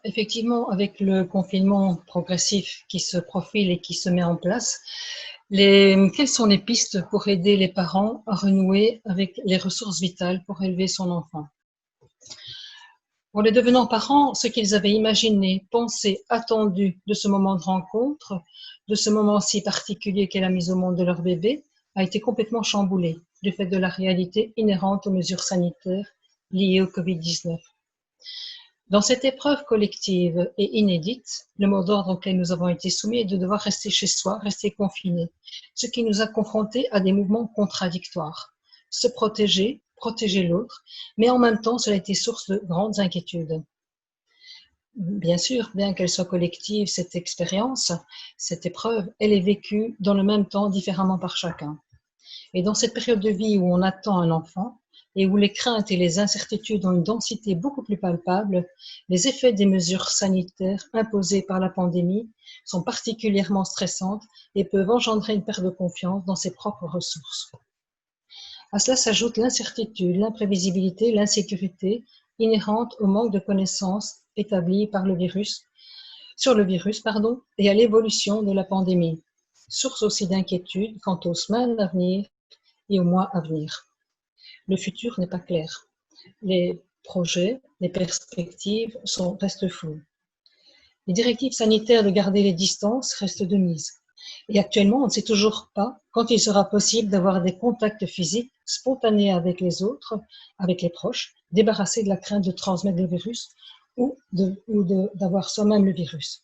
Effectivement, avec le confinement progressif qui se profile et qui se met en place, quelles sont les pistes pour aider les parents à renouer avec les ressources vitales pour élever son enfant? Pour les devenants parents, ce qu'ils avaient imaginé, pensé, attendu de ce moment de rencontre, de ce moment si particulier qu'est la mise au monde de leur bébé, a été complètement chamboulé du fait de la réalité inhérente aux mesures sanitaires liées au Covid-19. Dans cette épreuve collective et inédite, le mot d'ordre auquel nous avons été soumis est de devoir rester chez soi, rester confiné, ce qui nous a confrontés à des mouvements contradictoires. Se protéger, protéger l'autre, mais en même temps, cela a été source de grandes inquiétudes. Bien sûr, bien qu'elle soit collective, cette expérience, cette épreuve, elle est vécue dans le même temps différemment par chacun. Et dans cette période de vie où on attend un enfant, et où les craintes et les incertitudes ont une densité beaucoup plus palpable, les effets des mesures sanitaires imposées par la pandémie sont particulièrement stressantes et peuvent engendrer une perte de confiance dans ses propres ressources. À cela s'ajoute l'incertitude, l'imprévisibilité, l'insécurité inhérente au manque de connaissances établies par sur le virus, et à l'évolution de la pandémie, source aussi d'inquiétude quant aux semaines à venir et aux mois à venir. Le futur n'est pas clair. Les projets, les perspectives restent floues. Les directives sanitaires de garder les distances restent de mise. Et actuellement, on ne sait toujours pas quand il sera possible d'avoir des contacts physiques spontanés avec les autres, avec les proches, débarrassés de la crainte de transmettre le virus ou d'avoir soi-même le virus.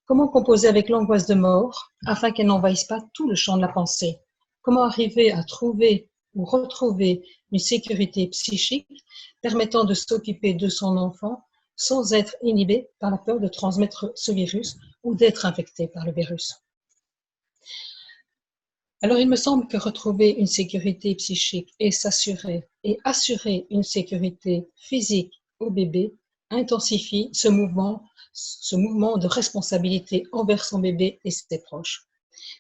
Comment composer avec l'angoisse de mort afin qu'elle n'envahisse pas tout le champ de la pensée? Comment arriver à trouver ou retrouver une sécurité psychique permettant de s'occuper de son enfant sans être inhibé par la peur de transmettre ce virus ou d'être infecté par le virus? Alors, il me semble que retrouver une sécurité psychique et assurer une sécurité physique au bébé intensifie ce mouvement de responsabilité envers son bébé et ses proches.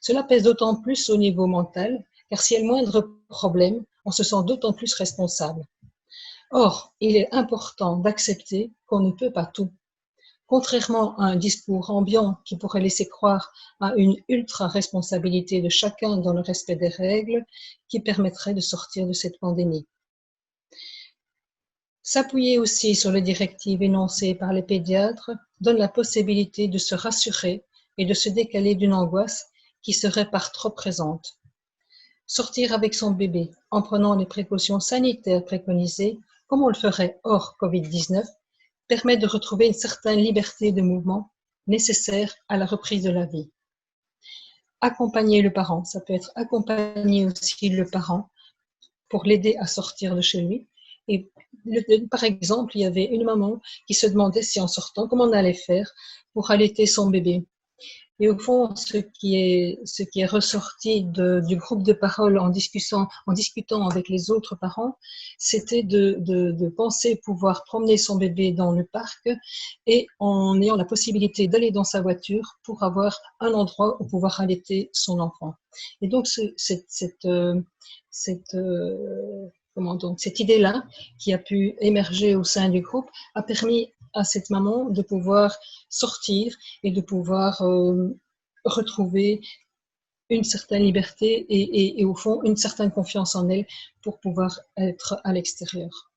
Cela pèse d'autant plus au niveau mental, car s'il y a le moindre problème, on se sent d'autant plus responsable. Or, il est important d'accepter qu'on ne peut pas tout. Contrairement à un discours ambiant qui pourrait laisser croire à une ultra-responsabilité de chacun dans le respect des règles qui permettrait de sortir de cette pandémie. S'appuyer aussi sur les directives énoncées par les pédiatres donne la possibilité de se rassurer et de se décaler d'une angoisse qui serait par trop présente. Sortir avec son bébé en prenant les précautions sanitaires préconisées, comme on le ferait hors Covid-19, permet de retrouver une certaine liberté de mouvement nécessaire à la reprise de la vie. Accompagner le parent, ça peut être accompagner aussi le parent pour l'aider à sortir de chez lui. Et par exemple, il y avait une maman qui se demandait si en sortant, comment on allait faire pour allaiter son bébé. Et au fond, ce qui est ressorti du groupe de parole en discutant avec les autres parents, c'était de penser pouvoir promener son bébé dans le parc et en ayant la possibilité d'aller dans sa voiture pour avoir un endroit où pouvoir allaiter son enfant. Et donc, cette idée-là qui a pu émerger au sein du groupe a permis à cette maman de pouvoir sortir et de pouvoir retrouver une certaine liberté et au fond une certaine confiance en elle pour pouvoir être à l'extérieur.